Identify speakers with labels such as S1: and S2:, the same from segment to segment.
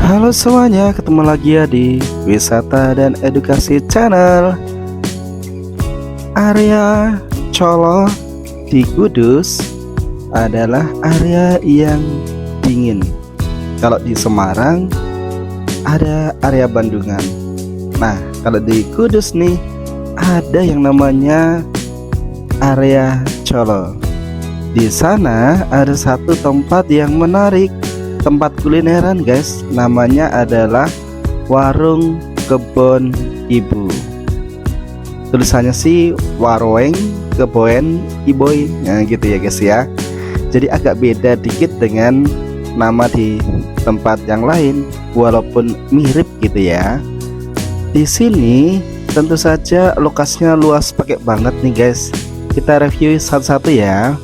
S1: Halo semuanya, ketemu lagi ya di Wisata dan Edukasi Channel. Area Colo di Kudus adalah area yang dingin. Kalau di Semarang ada area Bandungan. Nah, kalau di Kudus nih ada yang namanya area Colo. Di sana ada satu tempat yang menarik, tempat kulineran guys, namanya adalah Warung Kebon Ibu. Tulisannya sih Warweng Keboen Iboy, nah gitu ya guys ya. Jadi agak beda dikit dengan nama di tempat yang lain, walaupun mirip gitu ya. Di sini tentu saja lokasinya luas pakai banget nih guys. Kita review satu-satu ya.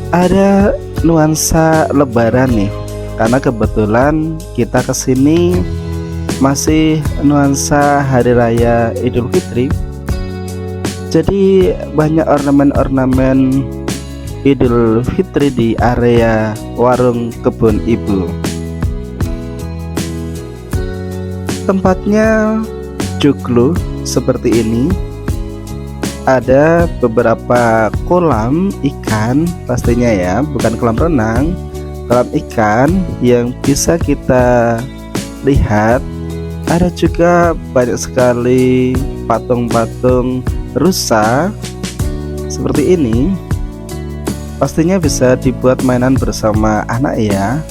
S1: Ada nuansa lebaran nih, karena kebetulan kita kesini masih nuansa hari raya Idul Fitri. Jadi banyak ornamen-ornamen Idul Fitri di area Warung Kebun Ibu. Tempatnya joglo seperti ini. Ada beberapa kolam ikan pastinya ya, bukan kolam renang, kolam ikan yang bisa kita lihat. Ada juga banyak sekali patung-patung rusa seperti ini. Pastinya bisa dibuat mainan bersama anak ya.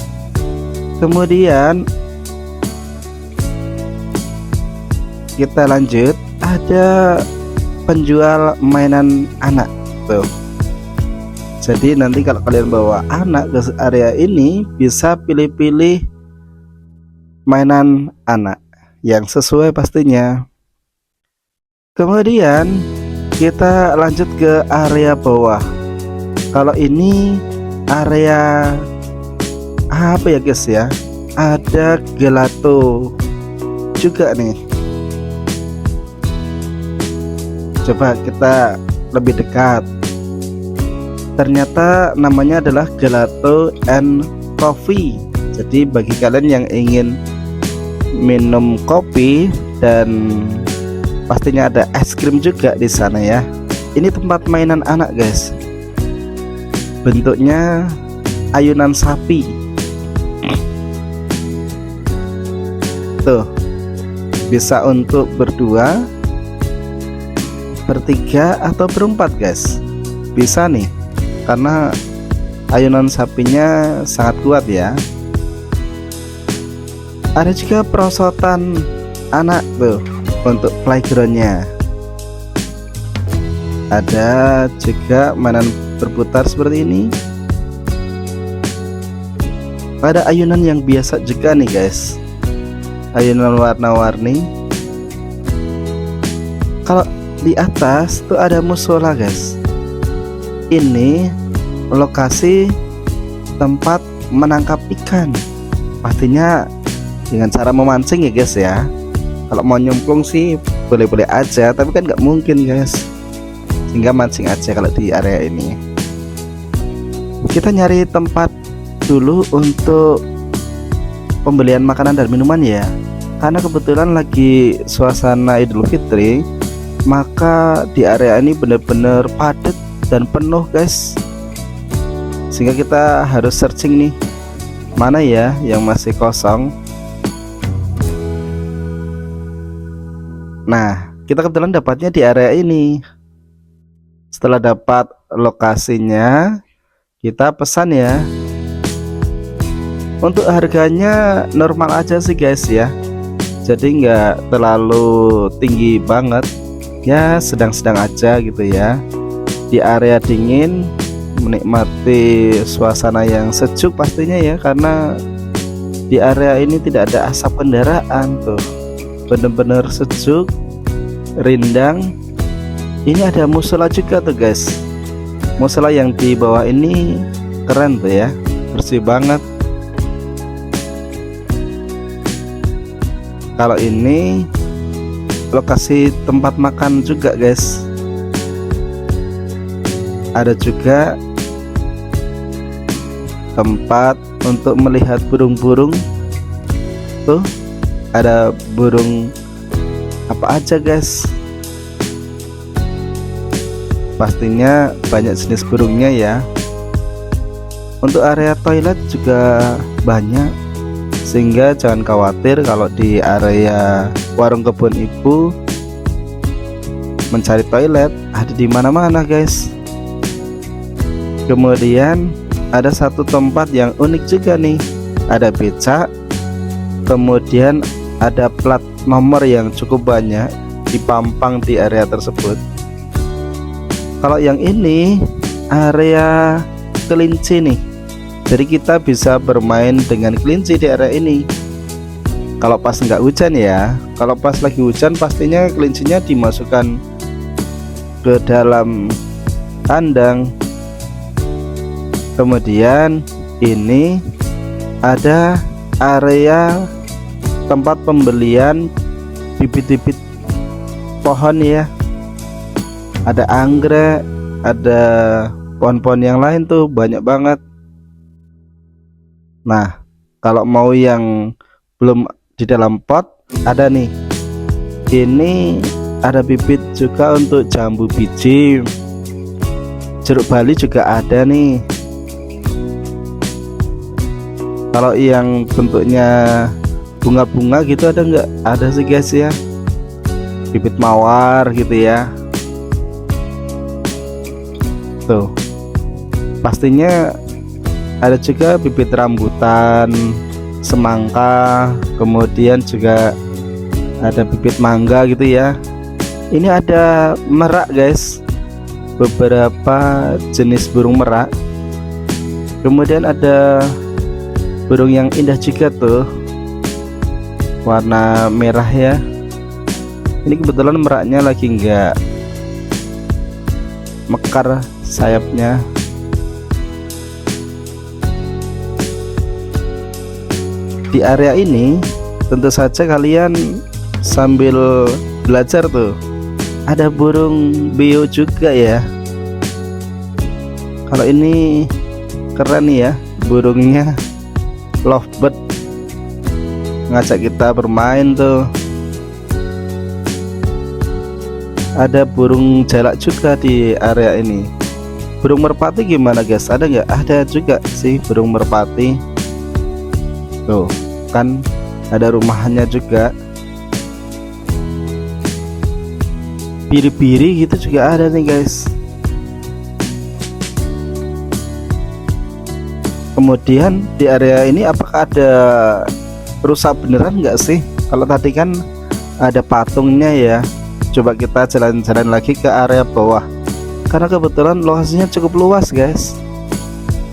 S1: Kemudian kita lanjut, ada penjual mainan anak tuh. Jadi nanti kalau kalian bawa anak ke area ini bisa pilih-pilih mainan anak yang sesuai pastinya. Kemudian kita lanjut ke area bawah. Kalau ini area apa ya guys ya? Ada gelato juga nih. Coba kita lebih dekat. Ternyata namanya adalah Gelato and Coffee. Jadi bagi kalian yang ingin minum kopi, dan pastinya ada es krim juga di sana ya. Ini tempat mainan anak guys. Bentuknya ayunan sapi. Tuh, bisa untuk berdua, bertiga atau berempat guys. Bisa nih, karena ayunan sapinya sangat kuat ya. Ada juga perosotan anak tuh untuk playgroundnya. Ada juga mainan berputar seperti ini. Ada ayunan yang biasa juga nih guys, ayunan warna-warni. Kalau di atas tuh ada musola guys. Ini lokasi tempat menangkap ikan, pastinya dengan cara memancing ya guys ya. Kalau mau nyemplung sih boleh-boleh aja, tapi kan nggak mungkin guys, sehingga mancing aja kalau di area ini. Kita nyari tempat dulu untuk pembelian makanan dan minuman ya, karena kebetulan lagi suasana Idul Fitri, maka di area ini benar-benar padat dan penuh guys, sehingga kita harus searching nih mana ya yang masih kosong. Nah, kita kebetulan dapatnya di area ini. Setelah dapat lokasinya, kita pesan ya. Untuk harganya normal aja sih guys ya, jadi nggak terlalu tinggi banget ya, sedang-sedang aja gitu ya. Di area dingin, menikmati suasana yang sejuk pastinya ya, karena di area ini tidak ada asap kendaraan tuh, bener-bener sejuk, rindang. Ini ada musola juga tuh guys. Musola yang di bawah ini keren tuh ya, bersih banget. Kalau ini lokasi tempat makan juga guys. Ada juga tempat untuk melihat burung-burung tuh ada burung apa aja guys. Pastinya banyak jenis burungnya ya. Untuk area toilet juga banyak, sehingga jangan khawatir kalau di area warung kebun ibu mencari toilet, ada di mana-mana guys. Kemudian ada satu tempat yang unik juga nih, ada becak, kemudian ada plat nomor yang cukup banyak dipampang di area tersebut. Kalau yang ini area kelinci nih, jadi kita bisa bermain dengan kelinci di area ini. Kalau pas nggak hujan ya, kalau pas lagi hujan pastinya kelincinya dimasukkan ke dalam kandang. Kemudian ini ada area tempat pembelian bibit-bibit pohon ya. Ada anggrek, ada pohon-pohon yang lain tuh banyak banget. Nah, kalau mau yang belum di dalam pot, ada nih. Ini ada bibit juga untuk jambu biji. Jeruk bali juga ada nih. Kalau yang bentuknya bunga-bunga gitu ada nggak? Ada sih guys ya. Bibit mawar gitu ya. Tuh. Pastinya ada juga bibit rambutan, semangka, kemudian juga ada bibit mangga gitu ya. Ini ada merak guys, beberapa jenis burung merak. Kemudian ada burung yang indah juga tuh, warna merah ya. Ini kebetulan meraknya lagi nggak mekar sayapnya. Di area ini tentu saja kalian sambil belajar tuh, ada burung beo juga ya. Kalau ini keren ya, burungnya lovebird, ngajak kita bermain tuh. Ada burung jalak juga di area ini. Burung merpati gimana guys, ada nggak? Ada juga sih burung merpati. Tuh kan ada rumahannya juga. Biri-biri gitu juga ada nih guys. Kemudian di area ini apakah ada rusa beneran nggak sih? Kalau tadi kan ada patungnya ya. Coba kita jalan-jalan lagi ke area bawah, karena kebetulan lokasinya cukup luas guys.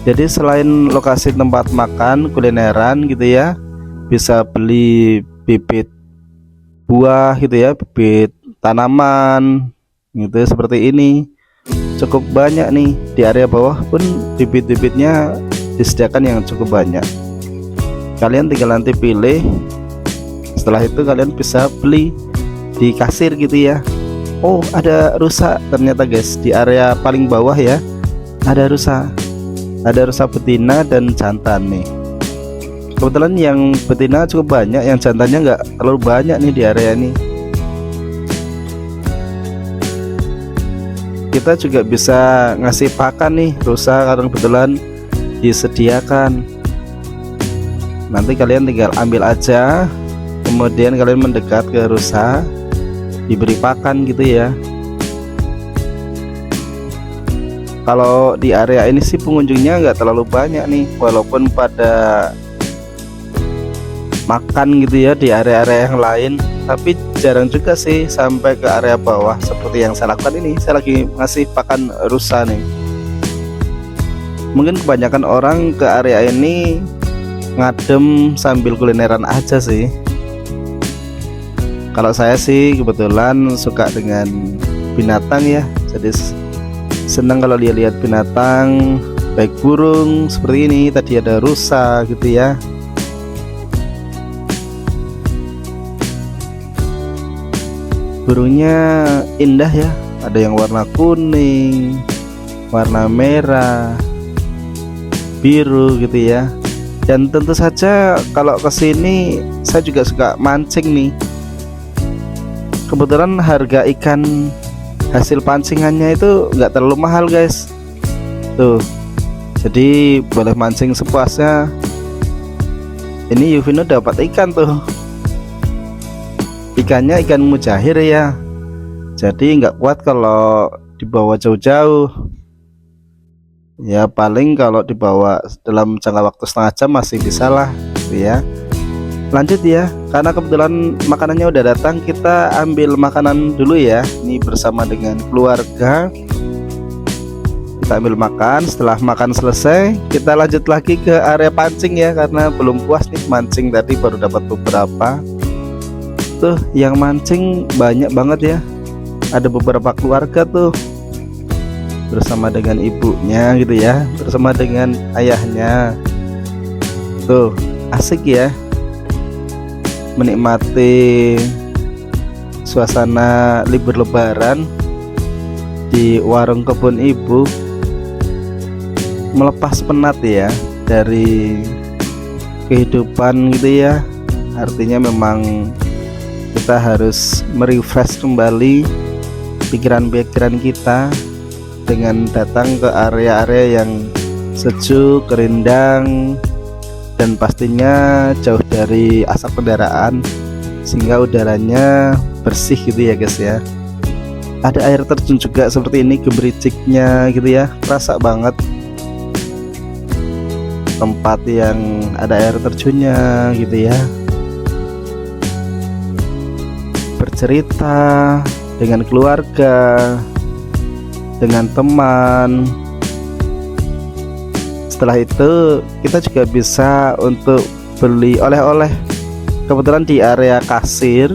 S1: Jadi selain lokasi tempat makan, kulineran gitu ya, bisa beli bibit buah gitu ya, bibit tanaman gitu seperti ini. Cukup banyak nih di area bawah pun bibit-bibitnya disediakan yang cukup banyak. Kalian tinggal nanti pilih, setelah itu kalian bisa beli di kasir gitu ya. Oh, ada rusa ternyata guys, di area paling bawah ya. Ada rusa betina dan jantan nih. Kebetulan yang betina cukup banyak, yang jantannya nggak terlalu banyak nih di area ini. Kita juga bisa ngasih pakan nih rusa, karena kebetulan disediakan. Nanti kalian tinggal ambil aja, kemudian kalian mendekat ke rusa, diberi pakan gitu ya. Kalau di area ini sih pengunjungnya nggak terlalu banyak nih, walaupun pada makan gitu ya di area-area yang lain, tapi jarang juga sih sampai ke area bawah seperti yang saya lakukan ini. Saya lagi ngasih pakan rusa nih. Mungkin kebanyakan orang ke area ini ngadem sambil kulineran aja sih. Kalau saya sih kebetulan suka dengan binatang ya, jadi senang kalau lihat binatang, baik burung seperti ini. Tadi ada rusa gitu ya. Burungnya indah ya, ada yang warna kuning, warna merah, biru gitu ya. Dan tentu saja kalau kesini saya juga suka mancing nih. Kebetulan harga ikan hasil pancingannya itu nggak terlalu mahal guys. Tuh, jadi boleh mancing sepuasnya. Ini Yuvino dapat ikan tuh. Ikannya ikan mujair ya. Jadi nggak kuat kalau dibawa jauh-jauh. Ya paling kalau dibawa dalam jangka waktu setengah jam masih bisa lah gitu ya. Lanjut ya, karena kebetulan makanannya udah datang, kita ambil makanan dulu ya. Ini bersama dengan keluarga. Kita ambil makan. Setelah makan selesai, kita lanjut lagi ke area pancing ya, karena belum puas nih mancing tadi, baru dapat beberapa. Tuh yang mancing banyak banget ya. Ada beberapa keluarga tuh bersama dengan ibunya gitu ya, bersama dengan ayahnya. Tuh asik ya, menikmati suasana libur lebaran di warung kebun ibu, melepas penat ya dari kehidupan gitu ya. Artinya memang kita harus merefresh kembali pikiran-pikiran kita dengan datang ke area-area yang sejuk, rindang, dan pastinya jauh dari asap kendaraan, sehingga udaranya bersih gitu ya guys ya. Ada air terjun juga seperti ini, gemericiknya gitu ya, kerasa banget tempat yang ada air terjunnya gitu ya. Bercerita dengan keluarga, dengan teman. Setelah itu kita juga bisa untuk beli oleh-oleh. Kebetulan di area kasir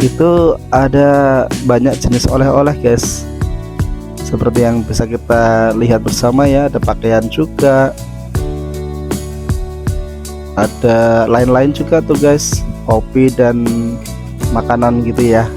S1: itu ada banyak jenis oleh-oleh guys, seperti yang bisa kita lihat bersama ya. Ada pakaian juga, ada lain-lain juga tuh guys, kopi dan makanan gitu ya.